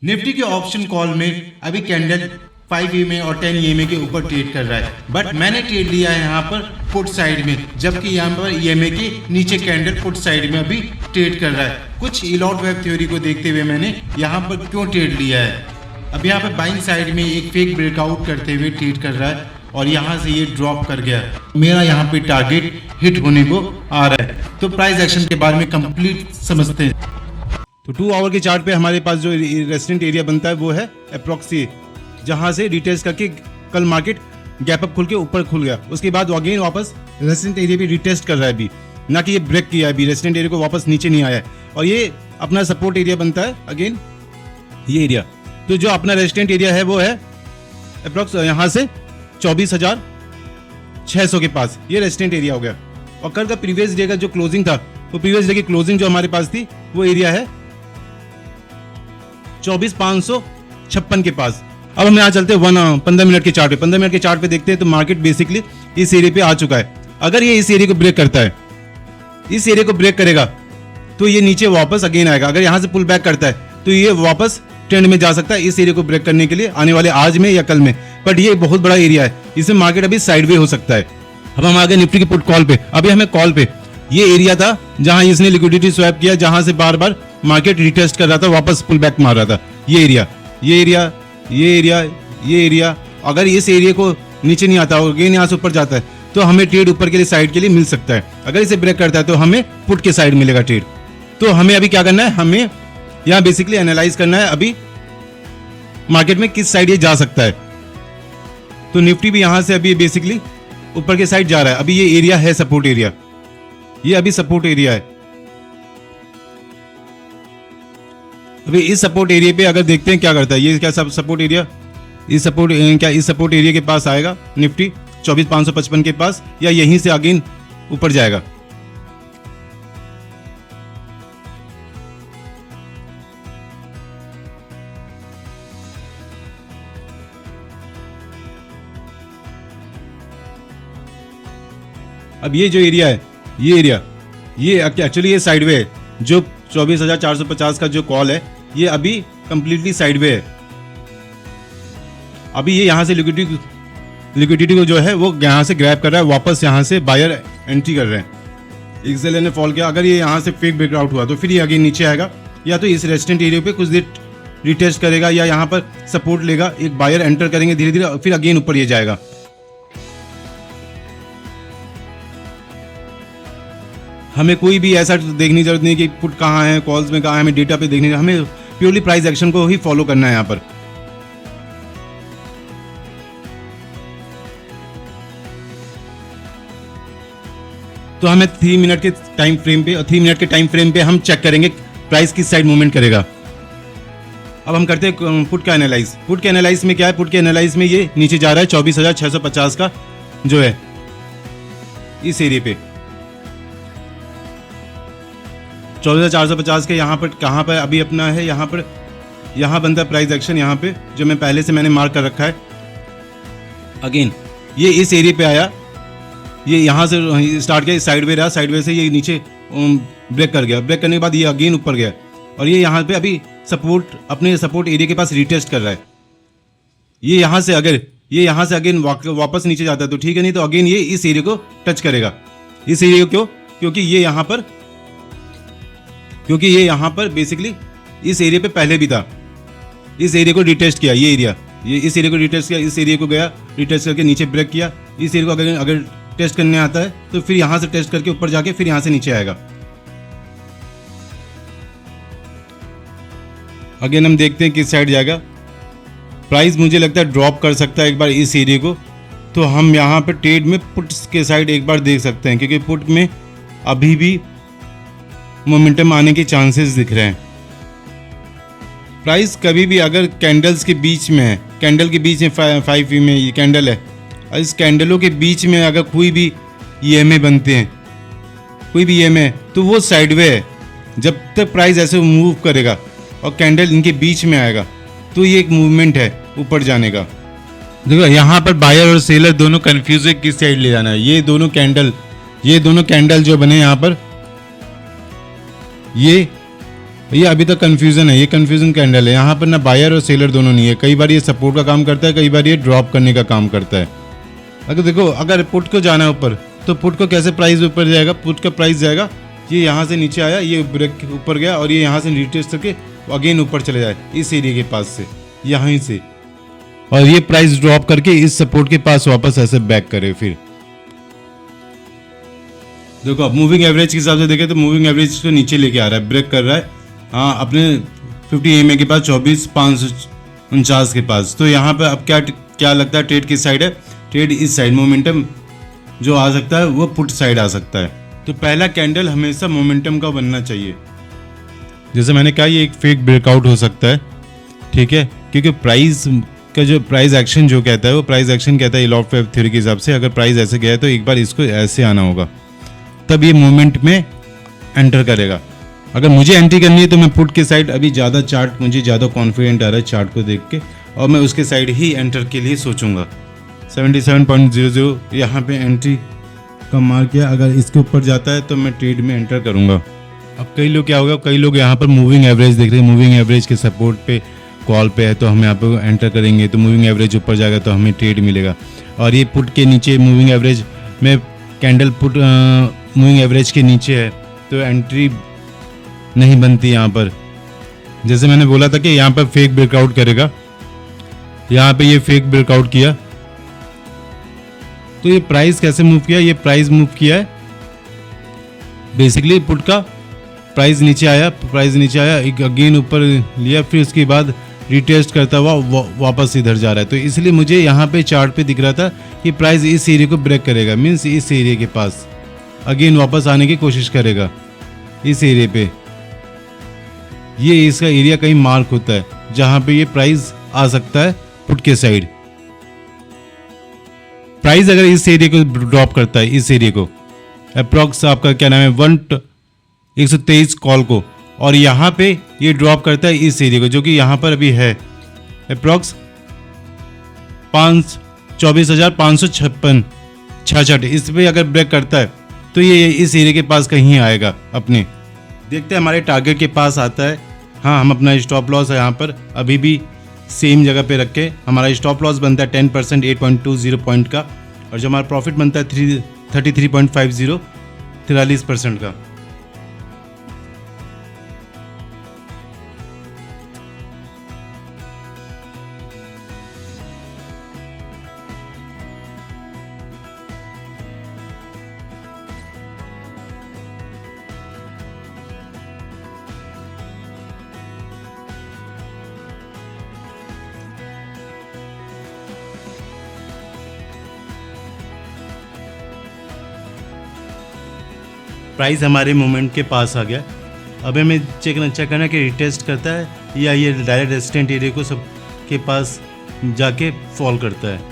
Nifty के option call में अभी कैंडल 5 EMA और 10 EMA के ऊपर ट्रेड कर रहा है, बट मैंने ट्रेड लिया है यहाँ पर पुट साइड में, जबकि यहाँ पर EMA के नीचे कैंडल पुट साइड में अभी ट्रेड कर रहा है। कुछ इलॉट वेब थ्योरी को देखते हुए मैंने यहाँ पर क्यों ट्रेड लिया है। अब यहाँ पर बाइंग साइड में एक फेक ब्रेकआउट करते हुए ट्रेड कर रहा है और यहाँ से ये ड्रॉप कर गया। मेरा यहाँ पे टारगेट हिट होने को आ रहा है, तो प्राइस एक्शन के बारे में कंप्लीट समझते हैं। तो 2 आवर के चार्ट पे हमारे पास जो रेजिस्टेंट एरिया बनता है वो है अप्रॉक्सी, जहां से रिटेस्ट करके कल मार्केट गैप अप खुल के ऊपर खुल गया, उसके बाद अगेन वापस रेजिस्टेंट एरिया पे रिटेस्ट कर रहा है अभी, ना कि ये ब्रेक किया है अभी, रेजिस्टेंट एरिया को वापस नीचे नहीं आया है और ये अपना सपोर्ट एरिया बनता है अगेन ये एरिया। तो जो अपना रेजिस्टेंट एरिया है वो है अप्रॉक्स यहाँ से 24,600 के पास, ये रेजिस्टेंट एरिया हो गया। और कल का प्रीवियस डे का जो क्लोजिंग था, वो प्रीवियस डे की क्लोजिंग जो हमारे पास थी वो एरिया है 24,556 के पास। अब हम यहाँ चलते हैं 15 मिनट के चार्ट पे। 15 मिनट के चार्ट पे देखते हैं तो मार्केट बेसिकली इस एरिया पे आ चुका है। अगर ये इस एरिया को ब्रेक करता है, इस एरिया को ब्रेक करेगा तो ये नीचे वापस अगेन आएगा। अगर यहाँ से पुल बैक करता है तो ये वापस ट्रेंड में जा सकता है इस एरिया को ब्रेक करने के लिए आने वाले आज में या कल में, बट ये बहुत बड़ा एरिया है, इसमें मार्केट अभी साइडवे हो सकता है। अब हम आगे निफ्टी के पुट कॉल पे, अभी हमें कॉल पे ये एरिया था जहां इसने लिक्विडिटी स्वैप किया, जहां से बार बार मार्केट रिटेस्ट कर रहा था, वापस पुल बैक मार रहा था। ये एरिया, ये एरिया, ये एरिया, ये एरिया, अगर इस एरिया को नीचे नहीं आता अगेन यहाँ से ऊपर जाता है तो हमें ट्रेड ऊपर के लिए साइड के लिए मिल सकता है। अगर इसे ब्रेक करता है तो हमें पुट के साइड मिलेगा ट्रेड। तो हमें अभी क्या करना है, हमें यहाँ बेसिकली एनालाइज करना है अभी मार्केट में किस साइड ये जा सकता है। तो निफ्टी भी यहां से अभी बेसिकली ऊपर के साइड जा रहा है। अभी ये एरिया है सपोर्ट एरिया, ये अभी सपोर्ट एरिया है। अभी इस सपोर्ट एरिया पे अगर देखते हैं क्या करता है, ये क्या सब सपोर्ट एरिया, इस सपोर्ट एरिया के पास आएगा निफ्टी 24,555 के पास, या यहीं से अगेन ऊपर जाएगा। अब ये जो एरिया है, ये एरिया, ये एक्चुअली ये साइडवे है। जो 24,450 का जो कॉल है ये अभी कंप्लीटली साइडवे है। अभी ये यहाँ से लिक्विडिटी को जो है वो यहाँ से ग्रैब कर रहा है, वापस यहाँ से बायर एंट्री कर रहे हैं। एक्सेल ने फॉल किया, अगर ये यहाँ से फेक ब्रेकआउट हुआ तो फिर ये अगेन नीचे आएगा, या तो इस रेजिस्टेंट एरिया पे कुछ देर रिटेस्ट करेगा या यहाँ पर सपोर्ट लेगा, एक बायर एंटर करेंगे धीरे धीरे, फिर अगेन ऊपर ये जाएगा। हमें कोई भी ऐसा देखने की जरूरत नहीं कि पुट कहाँ है, कॉल्स में कहाँ है, हमें डेटा पे देखने, हमें प्योरली प्राइस एक्शन को ही फॉलो करना है यहाँ पर। तो हमें 3 मिनट के टाइम फ्रेम पे और 3 मिनट के टाइम फ्रेम पे हम चेक करेंगे प्राइस किस साइड मूवमेंट करेगा। अब हम करते हैं पुट का एनालाइज। पुट के एनालाइज में क्या है, पुट के एनालाइज में ये नीचे जा रहा है 24,650 का जो है इस एरिया पे 24,450 के यहाँ पर कहाँ पर अभी अपना है, यहाँ पर यहाँ बनता है प्राइस एक्शन, यहाँ पे जो मैं पहले से मैंने मार्क कर रखा है। अगेन ये इस एरिया पे आया, ये यहाँ से स्टार्ट किया, साइडवे रहा, साइडवे से ये नीचे ब्रेक कर गया, ब्रेक करने के बाद ये अगेन ऊपर गया और ये यहाँ पे अभी सपोर्ट, अपने सपोर्ट एरिया के पास रिटेस्ट कर रहा है। ये यहाँ से अगर ये यहाँ से अगेन वापस नीचे जाता है तो ठीक है, नहीं तो अगेन ये इस एरिया को टच करेगा। इस एरिया को क्यों, क्योंकि ये यहाँ पर बेसिकली इस एरिया पे पहले भी था, इस एरिया को रिटेस्ट किया, ये एरिया, ये इस एरिया को रिटेस्ट किया, इस एरिया को गया रिटेस्ट करके नीचे ब्रेक किया, इस एरिया को अगर टेस्ट करने आता है तो फिर यहाँ से टेस्ट करके ऊपर जाके फिर यहाँ से नीचे आएगा। अगेन हम देखते हैं किस साइड जाएगा प्राइस। मुझे लगता है ड्रॉप कर सकता है एक बार इस एरिया को, तो हम यहाँ पर ट्रेड में पुट्स के साइड एक बार देख सकते हैं, क्योंकि पुट में अभी भी मोमेंटम आने के चांसेस दिख रहे हैं। प्राइस कभी भी अगर कैंडल्स के बीच में है, कैंडल के बीच में 5 में ये कैंडल है, और इस कैंडलों के बीच में अगर कोई भी EMA बनते हैं, कोई भी EMA, तो वो साइडवे है। जब तक प्राइस ऐसे मूव करेगा और कैंडल इनके बीच में आएगा तो ये एक मूवमेंट है ऊपर जाने का। देखो यहाँ पर बायर और सेलर दोनों कंफ्यूज है किस साइड ले जाना है। ये दोनों कैंडल जो बने यहाँ पर, ये ये अभी तक कंफ्यूजन है, ये कंफ्यूजन कैंडल है। यहाँ पर ना बायर और सेलर दोनों नहीं है। कई बार ये सपोर्ट का काम करता है, कई बार ये ड्रॉप करने का काम करता है। अगर देखो, अगर पुट को जाना है ऊपर, तो पुट को कैसे प्राइस ऊपर जाएगा? पुट का प्राइस जाएगा, ये यहाँ से नीचे आया, ये ब्रेक ऊपर गया और ये यहाँ से रिटेस्ट करके अगेन ऊपर चले जाए इस एरिया के पास से, यहाँ से, और ये प्राइस ड्रॉप करके इस सपोर्ट के पास वापस ऐसे बैक करे। फिर देखो, अब मूविंग एवरेज के हिसाब से देखें तो मूविंग एवरेज को नीचे लेके आ रहा है, ब्रेक कर रहा है। हाँ, अपने 50 EMA के पास 24,549 के पास। तो यहाँ पे अब क्या लगता है ट्रेड किस साइड है? ट्रेड इस साइड, मोमेंटम जो आ सकता है वो पुट साइड आ सकता है। तो पहला कैंडल हमेशा मोमेंटम का बनना चाहिए। जैसे मैंने कहा, ये एक फेक ब्रेकआउट हो सकता है, ठीक है, क्योंकि प्राइस का जो प्राइस एक्शन जो कहता है वो प्राइस एक्शन कहता है लॉ ऑफ वेब थ्योरी के हिसाब से। अगर प्राइस ऐसे गया है तो एक बार इसको ऐसे आना होगा, तब ये मोमेंट में एंटर करेगा। अगर मुझे एंट्री करनी है तो मैं पुट के साइड, अभी ज़्यादा चार्ट मुझे ज़्यादा कॉन्फिडेंट आ रहा है चार्ट को देख के, और मैं उसके साइड ही एंटर के लिए सोचूंगा। 77.00 यहाँ पे एंट्री का मार्क किया। अगर इसके ऊपर जाता है तो मैं ट्रेड में एंटर करूँगा। अब कई लोग क्या होगा, कई लोग यहाँ पर मूविंग एवरेज देख रहे हैं, मूविंग एवरेज के सपोर्ट पे कॉल पे है तो हम यहाँ पे एंटर करेंगे, तो मूविंग एवरेज ऊपर जाएगा तो हमें ट्रेड मिलेगा। और ये पुट के नीचे मूविंग एवरेज में कैंडल पुट मूविंग एवरेज के नीचे है तो एंट्री नहीं बनती यहाँ पर। जैसे मैंने बोला था कि यहाँ पर फेक ब्रेकआउट करेगा, यहाँ पे ये फेक ब्रेकआउट किया। तो ये प्राइस कैसे मूव किया? ये प्राइस मूव किया है बेसिकली पुट का प्राइस नीचे आया, एक अगेन ऊपर लिया, फिर उसके बाद रिटेस्ट करता हुआ वापस इधर जा रहा है। तो इसलिए मुझे यहाँ पे चार्ट पे दिख रहा था कि प्राइस इस एरिया को ब्रेक करेगा, मीन्स इस एरिया के पास अगेन वापस आने की कोशिश करेगा इस एरिया पे। ये इसका एरिया कहीं मार्क होता है जहाँ पे ये प्राइस आ सकता है पुट के साइड। प्राइस अगर इस एरिया को ड्रॉप करता है, इस एरिया को अप्रॉक्स आपका क्या नाम है 123 कॉल को, और यहाँ पे ये ड्रॉप करता है इस एरिया को जो कि यहाँ पर अभी है अप्रॉक्स 24,556 इस पे अगर ब्रेक करता है तो ये इस एरिया के पास कहीं आएगा अपने। देखते हैं हमारे टारगेट के पास आता है। हाँ, हम अपना स्टॉप लॉस है यहाँ पर अभी भी सेम जगह पे रख के, हमारा स्टॉप लॉस बनता है 10% 8.20 पॉइंट का, और जो हमारा प्रॉफिट बनता है 33.50 43% का। प्राइस हमारे मोमेंट के पास आ गया। अब हमें चेक करना कि रिटेस्ट करता है या ये डायरेक्ट रेजिस्टेंट एरिया को सब के पास जाके फॉल करता है।